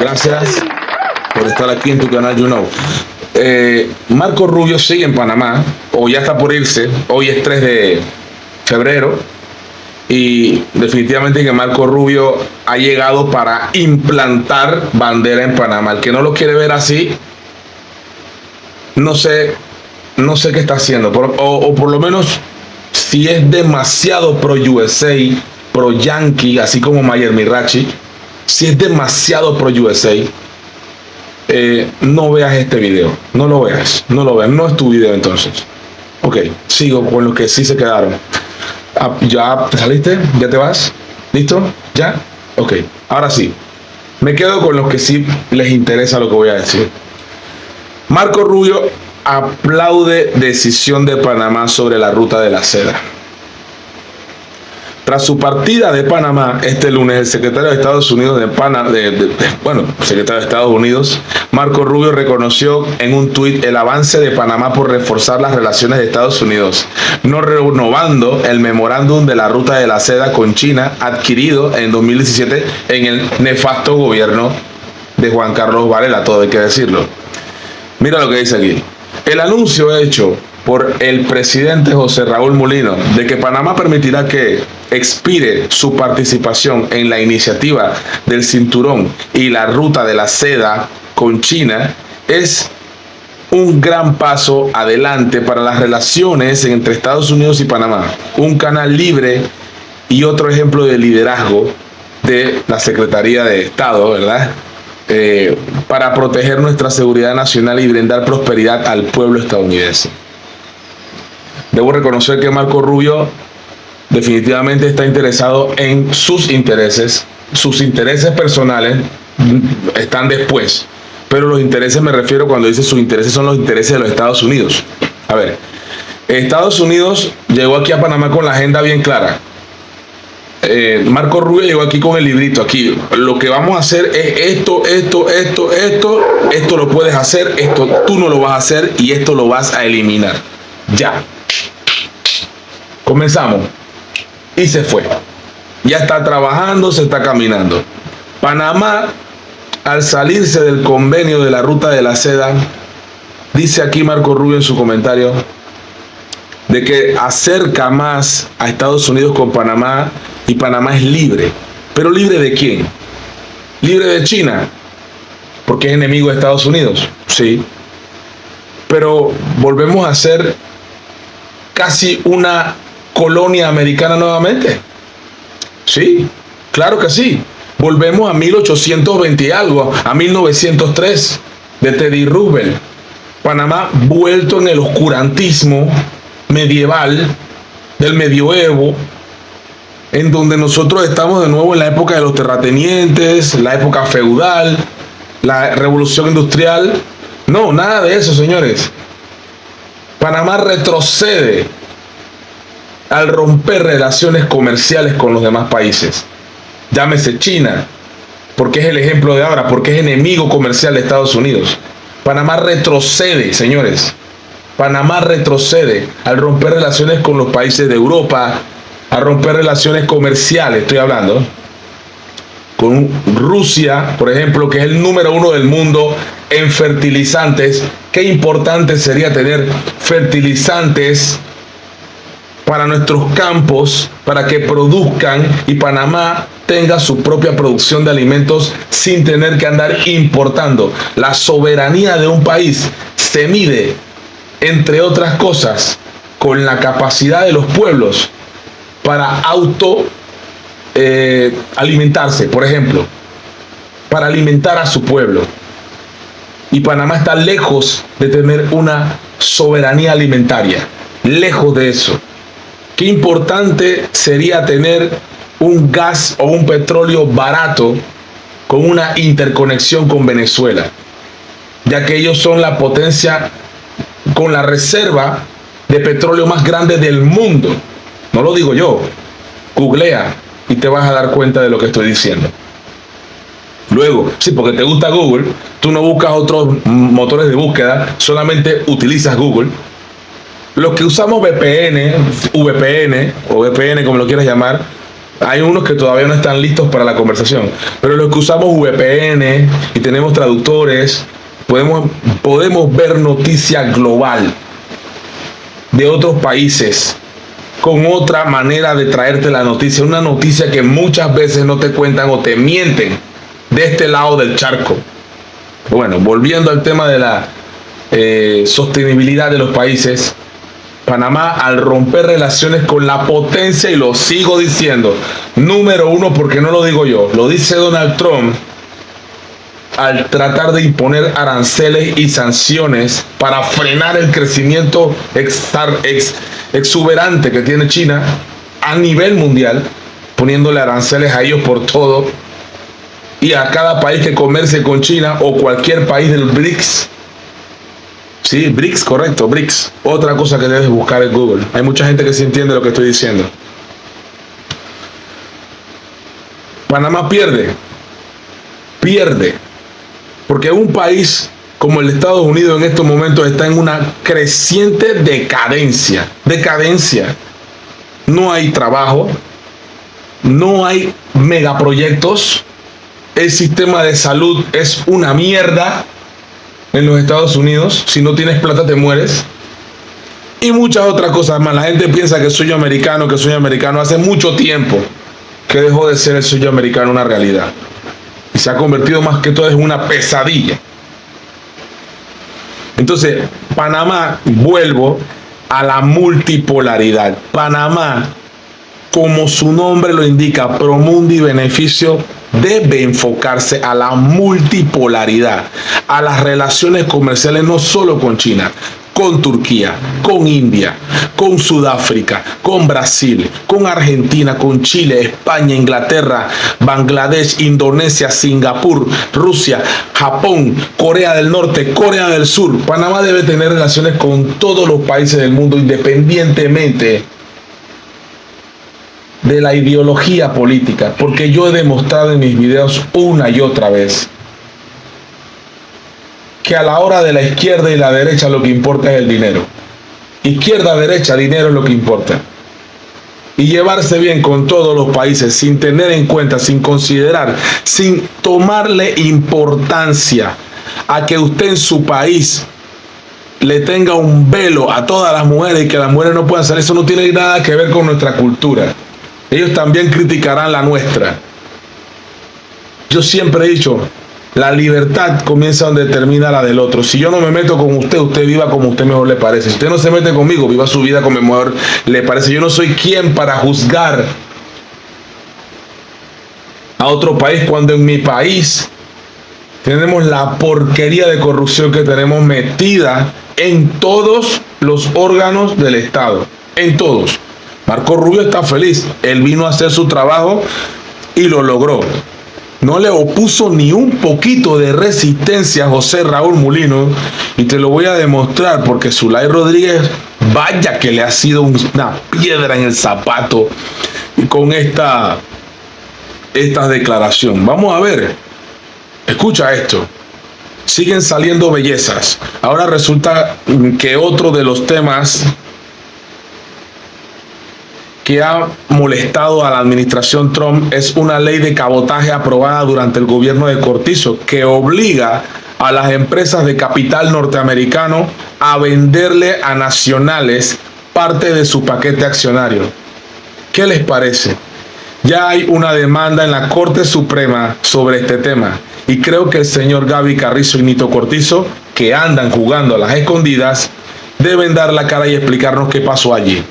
Gracias por estar aquí en tu canal You Know. Marco Rubio sigue en Panamá, o ya está por irse. Hoy es 3 de febrero y definitivamente que Marco Rubio ha llegado para implantar bandera en Panamá. El que no lo quiere ver así, no sé qué está haciendo, o por lo menos si es demasiado pro USA, pro Yankee, así como Mayer Mirachi. Si es demasiado pro USA, no veas este video, no lo veas, no es tu video entonces. Ok, sigo con los que sí se quedaron. ¿Ya te saliste? ¿Ya te vas? ¿Listo? ¿Ya? Ok, ahora sí, me quedo con los que sí les interesa lo que voy a decir. Marco Rubio aplaude decisión de Panamá sobre la ruta de la seda. Tras su partida de Panamá este lunes, el secretario de Estados Unidos secretario de Estados Unidos, Marco Rubio, reconoció en un tuit el avance de Panamá por reforzar las relaciones de Estados Unidos, no renovando el memorándum de la ruta de la seda con China adquirido en 2017 en el nefasto gobierno de Juan Carlos Varela, todo hay que decirlo. Mira lo que dice aquí. El anuncio hecho por el presidente José Raúl Mulino de que Panamá permitirá que expire su participación en la iniciativa del cinturón y la ruta de la seda con China es un gran paso adelante para las relaciones entre Estados Unidos y Panamá, un canal libre y otro ejemplo de liderazgo de la Secretaría de Estado, ¿verdad? Para proteger nuestra seguridad nacional y brindar prosperidad al pueblo estadounidense. Debo reconocer que Marco Rubio definitivamente está interesado en sus intereses personales están después, pero los intereses, me refiero cuando dice sus intereses, son los intereses de los Estados Unidos. A ver, Estados Unidos llegó aquí a Panamá con la agenda bien clara. Marco Rubio llegó aquí con el librito. Aquí lo que vamos a hacer es esto lo puedes hacer, esto tú no lo vas a hacer y esto lo vas a eliminar. Ya. Comenzamos. Y se fue. Ya está trabajando, se está caminando. Panamá, al salirse del convenio de la ruta de la seda, dice aquí Marco Rubio en su comentario, de que acerca más a Estados Unidos con Panamá y Panamá es libre. ¿Pero libre de quién? ¿Libre de China? Porque es enemigo de Estados Unidos. Sí. Pero volvemos a ser casi una colonia americana nuevamente. Sí, claro que sí. Volvemos a 1820 y algo, a 1903 de Teddy Roosevelt. Panamá vuelto en el oscurantismo medieval del medioevo, en donde nosotros estamos de nuevo en la época de los terratenientes, la época feudal, la revolución industrial. No, nada de eso, señores. Panamá retrocede al romper relaciones comerciales con los demás países. Llámese China, porque es el ejemplo de ahora, porque es enemigo comercial de Estados Unidos. Panamá retrocede, señores. Panamá retrocede al romper relaciones con los países de Europa, a romper relaciones comerciales, estoy hablando, con Rusia, por ejemplo, que es el número 1 del mundo en fertilizantes. Qué importante sería tener fertilizantes para nuestros campos, para que produzcan y Panamá tenga su propia producción de alimentos sin tener que andar importando. La soberanía de un país se mide, entre otras cosas, con la capacidad de los pueblos para alimentarse, por ejemplo, para alimentar a su pueblo. Y Panamá está lejos de tener una soberanía alimentaria, lejos de eso. Qué importante sería tener un gas o un petróleo barato con una interconexión con Venezuela, ya que ellos son la potencia con la reserva de petróleo más grande del mundo. No lo digo yo, googlea y te vas a dar cuenta de lo que estoy diciendo. Luego, sí, porque te gusta Google, tú no buscas otros motores de búsqueda, solamente utilizas Google. Los que usamos VPN o VPN como lo quieras llamar, Hay unos que todavía no están listos para la conversación, pero los que usamos VPN y tenemos traductores, podemos ver noticia global de otros países con otra manera de traerte la noticia, una noticia que muchas veces no te cuentan o te mienten de este lado del charco. Bueno, volviendo al tema de la sostenibilidad de los países, Panamá, al romper relaciones con la potencia, y lo sigo diciendo, número uno, porque no lo digo yo, lo dice Donald Trump, al tratar de imponer aranceles y sanciones para frenar el crecimiento exuberante que tiene China a nivel mundial, poniéndole aranceles a ellos por todo, y a cada país que comercie con China o cualquier país del BRICS. Sí, BRICS, correcto, BRICS. Otra cosa que debes buscar en Google. Hay mucha gente que sí entiende lo que estoy diciendo. Panamá pierde. Porque un país como el Estados Unidos en estos momentos está en una creciente decadencia. No hay trabajo, no hay megaproyectos, el sistema de salud es una mierda en los Estados Unidos. Si no tienes plata te mueres. Y muchas otras cosas más. La gente piensa que el sueño americano, hace mucho tiempo que dejó de ser el sueño americano una realidad. Y se ha convertido más que todo en una pesadilla. Entonces, Panamá, vuelvo a la multipolaridad. Panamá, como su nombre lo indica, Promundi Beneficio, debe enfocarse a la multipolaridad, a las relaciones comerciales no solo con China, con Turquía, con India, con Sudáfrica, con Brasil, con Argentina, con Chile, España, Inglaterra, Bangladesh, Indonesia, Singapur, Rusia, Japón, Corea del Norte, Corea del Sur. Panamá debe tener relaciones con todos los países del mundo, independientemente de la ideología política, porque yo he demostrado en mis videos una y otra vez que a la hora de la izquierda y la derecha lo que importa es el dinero. Izquierda, derecha, dinero es lo que importa. Y llevarse bien con todos los países sin tener en cuenta, sin considerar, sin tomarle importancia a que usted en su país le tenga un velo a todas las mujeres y que las mujeres no puedan salir, eso no tiene nada que ver con nuestra cultura. Ellos también criticarán la nuestra. Yo siempre he dicho, la libertad comienza donde termina la del otro. Si yo no me meto con usted, usted viva como usted mejor le parece. Si usted no se mete conmigo, viva su vida como mejor le parece. Yo no soy quien para juzgar a otro país cuando en mi país tenemos la porquería de corrupción que tenemos metida en todos los órganos del Estado. En todos. Marco Rubio está feliz. Él vino a hacer su trabajo y lo logró. No le opuso ni un poquito de resistencia a José Raúl Mulino. Y te lo voy a demostrar porque Zulay Rodríguez, vaya que le ha sido una piedra en el zapato con esta declaración. Vamos a ver. Escucha esto. Siguen saliendo bellezas. Ahora resulta que otro de los temas que ha molestado a la administración Trump es una ley de cabotaje aprobada durante el gobierno de Cortizo que obliga a las empresas de capital norteamericano a venderle a nacionales parte de su paquete accionario. ¿Qué les parece? Ya hay una demanda en la Corte Suprema sobre este tema y creo que el señor Gaby Carrizo y Nito Cortizo, que andan jugando a las escondidas, deben dar la cara y explicarnos qué pasó allí.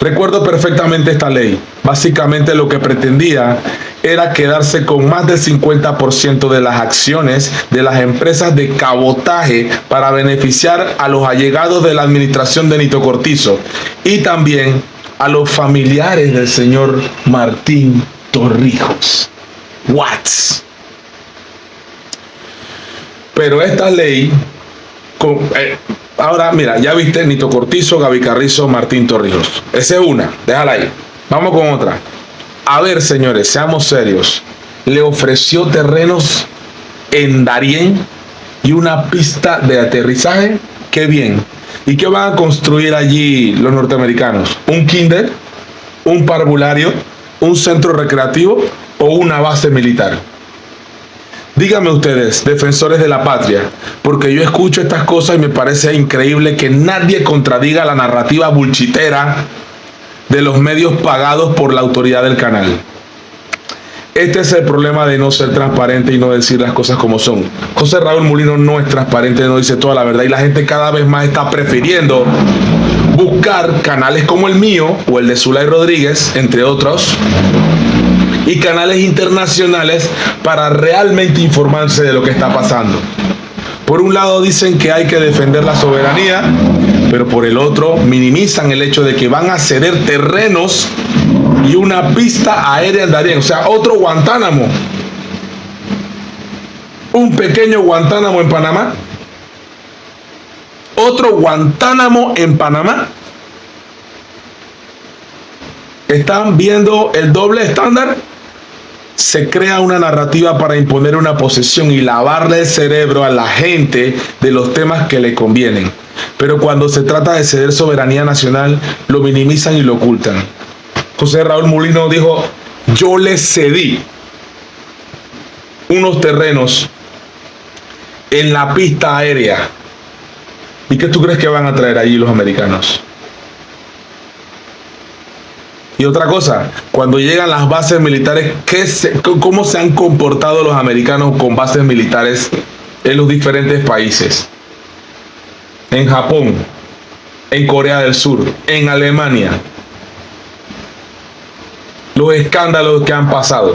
Recuerdo perfectamente esta ley. Básicamente lo que pretendía era quedarse con más del 50% de las acciones de las empresas de cabotaje para beneficiar a los allegados de la administración de Nito Cortizo y también a los familiares del señor Martín Torrijos. Watts. Pero esta ley ahora, mira, ya viste Nito Cortizo, Gaby Carrizo, Martín Torrijos. Esa es una, déjala ahí. Vamos con otra. A ver, señores, seamos serios. Le ofreció terrenos en Darién y una pista de aterrizaje. Qué bien. ¿Y qué van a construir allí los norteamericanos? ¿Un kinder? ¿Un parvulario? un centro recreativo o una base militar? Díganme ustedes, defensores de la patria, porque yo escucho estas cosas y me parece increíble que nadie contradiga la narrativa bullshitera de los medios pagados por la autoridad del canal. Este es el problema de no ser transparente y no decir las cosas como son. José Raúl Mulino no es transparente, no dice toda la verdad, y la gente cada vez más está prefiriendo buscar canales como el mío o el de Zulay Rodríguez, entre otros, y canales internacionales para realmente informarse de lo que está pasando. Por un lado dicen que hay que defender la soberanía, pero por el otro minimizan el hecho de que van a ceder terrenos y una pista aérea en Darién, o sea, otro Guantánamo. Un pequeño Guantánamo en Panamá. Otro Guantánamo en Panamá. ¿Están viendo el doble estándar? Se crea una narrativa para imponer una posesión y lavarle el cerebro a la gente de los temas que le convienen. Pero cuando se trata de ceder soberanía nacional, lo minimizan y lo ocultan. José Raúl Mulino dijo, yo le cedí unos terrenos en la pista aérea. ¿Y qué tú crees que van a traer allí los americanos? Y otra cosa, cuando llegan las bases militares, ¿cómo se han comportado los americanos con bases militares en los diferentes países? En Japón, en Corea del Sur, en Alemania. Los escándalos que han pasado.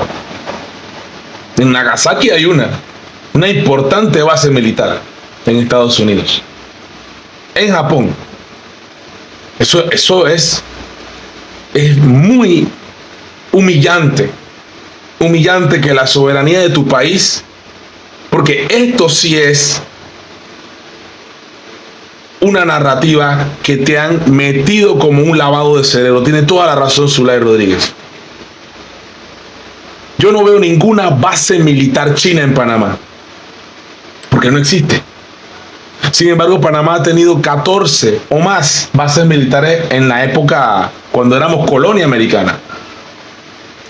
En Nagasaki hay una importante base militar en Estados Unidos. En Japón. Eso es muy humillante que la soberanía de tu país, porque esto sí es una narrativa que te han metido como un lavado de cerebro. Tiene toda la razón Zulay Rodríguez. Yo no veo ninguna base militar china en Panamá, porque no existe. Sin embargo, Panamá ha tenido 14 o más bases militares en la época cuando éramos colonia americana.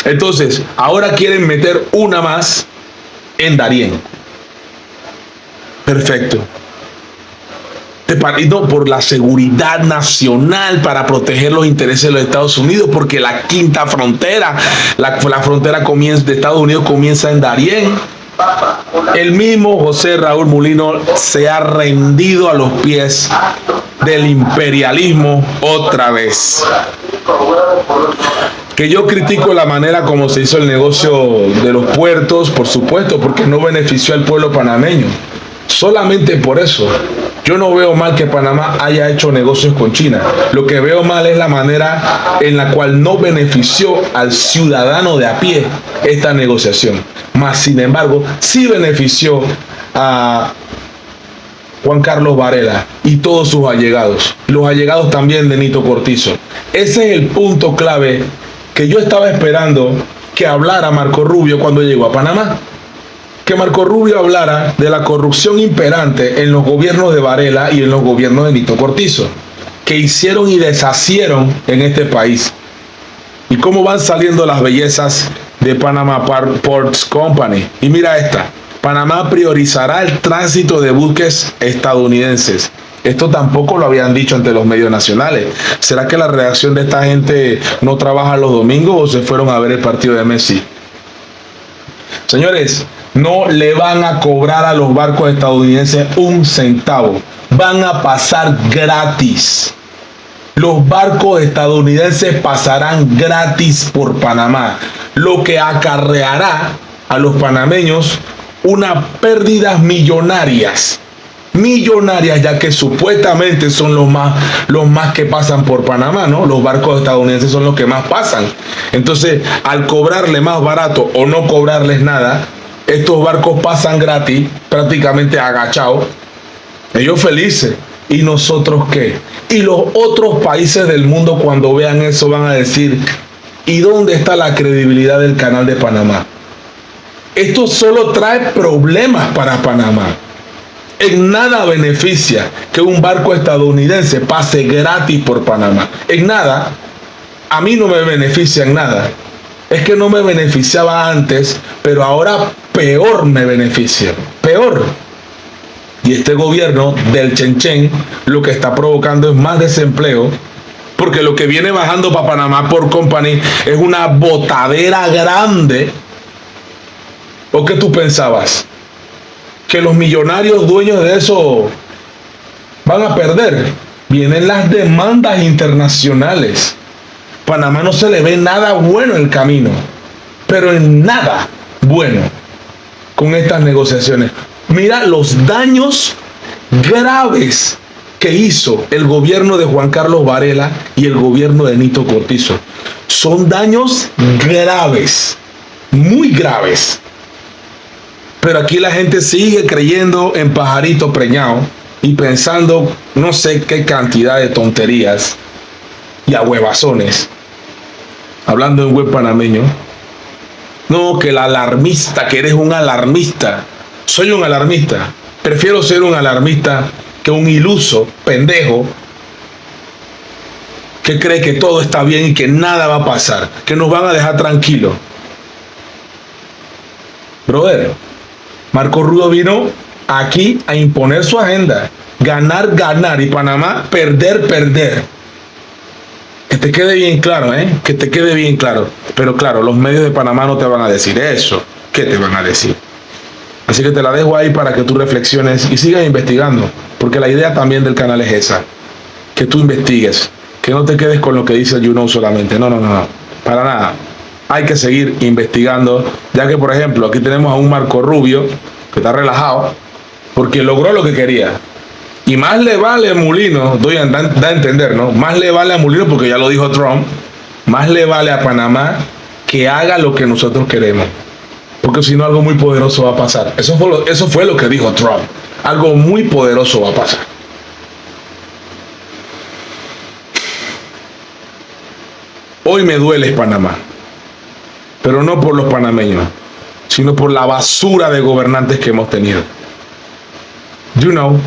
Entonces, ahora quieren meter una más en Darién. Perfecto. No, por la seguridad nacional, para proteger los intereses de los Estados Unidos, porque la quinta frontera, la frontera de Estados Unidos comienza en Darién. El mismo José Raúl Mulino se ha rendido a los pies del imperialismo otra vez. Que yo critico la manera como se hizo el negocio de los puertos, por supuesto, porque no benefició al pueblo panameño. Solamente por eso. Yo no veo mal que Panamá haya hecho negocios con China. Lo que veo mal es la manera en la cual no benefició al ciudadano de a pie esta negociación. Mas, sin embargo, sí benefició a Juan Carlos Varela y todos sus allegados. Los allegados también de Nito Cortizo. Ese es el punto clave que yo estaba esperando que hablara Marco Rubio cuando llegó a Panamá. Que Marco Rubio hablara de la corrupción imperante en los gobiernos de Varela y en los gobiernos de Nito Cortizo, que hicieron y deshacieron en este país. Y cómo van saliendo las bellezas de Panama Ports Company. Y mira esta, Panamá priorizará el tránsito de buques estadounidenses. Esto tampoco lo habían dicho ante los medios nacionales. ¿Será que la redacción de esta gente no trabaja los domingos o se fueron a ver el partido de Messi? Señores, no le van a cobrar a los barcos estadounidenses un centavo. Van a pasar gratis. Los barcos estadounidenses pasarán gratis por Panamá, lo que acarreará a los panameños unas pérdidas millonarias. Millonarias, ya que supuestamente son los más que pasan por Panamá, ¿no? Los barcos estadounidenses son los que más pasan. Entonces, al cobrarle más barato o no cobrarles nada, estos barcos pasan gratis, prácticamente agachados. Ellos felices. ¿Y nosotros qué? Y los otros países del mundo, cuando vean eso, van a decir, ¿y dónde está la credibilidad del Canal de Panamá? Esto solo trae problemas para Panamá. En nada beneficia que un barco estadounidense pase gratis por Panamá. En nada. A mí no me beneficia en nada Es que no me beneficiaba antes, pero ahora peor me beneficia. Peor. Y este gobierno del Chenchen lo que está provocando es más desempleo, porque lo que viene bajando para Panamá por Company es una botadera grande. ¿O qué tú pensabas? ¿Que los millonarios dueños de eso van a perder? Vienen las demandas internacionales. Panamá no se le ve nada bueno en el camino, pero en nada bueno con estas negociaciones. Mira los daños graves que hizo el gobierno de Juan Carlos Varela y el gobierno de Nito Cortizo. Son daños graves, muy graves. Pero aquí la gente sigue creyendo en pajarito preñado y pensando no sé qué cantidad de tonterías y ahuevazones. Hablando en buen panameño. No, que el alarmista, que eres un alarmista. Soy un alarmista. Prefiero ser un alarmista que un iluso, pendejo, que cree que todo está bien y que nada va a pasar, que nos van a dejar tranquilos. Brother, Marco Rubio vino aquí a imponer su agenda. Ganar, ganar. Y Panamá, perder, perder. Que te quede bien claro, ¿eh? Que te quede bien claro. Pero claro, los medios de Panamá no te van a decir eso. ¿Qué te van a decir? Así que te la dejo ahí para que tú reflexiones y sigas investigando. Porque la idea también del canal es esa. Que tú investigues. Que no te quedes con lo que dice YouKnow solamente. No, no, no, no. Para nada. Hay que seguir investigando. Ya que, por ejemplo, aquí tenemos a un Marco Rubio que está relajado porque logró lo que quería. Y más le vale a Mulino, da a entender, ¿no? Más le vale a Mulino, porque ya lo dijo Trump, más le vale a Panamá que haga lo que nosotros queremos. Porque si no, algo muy poderoso va a pasar. Eso fue lo que dijo Trump. Algo muy poderoso va a pasar. Hoy me duele Panamá. Pero no por los panameños, sino por la basura de gobernantes que hemos tenido. YouKnow.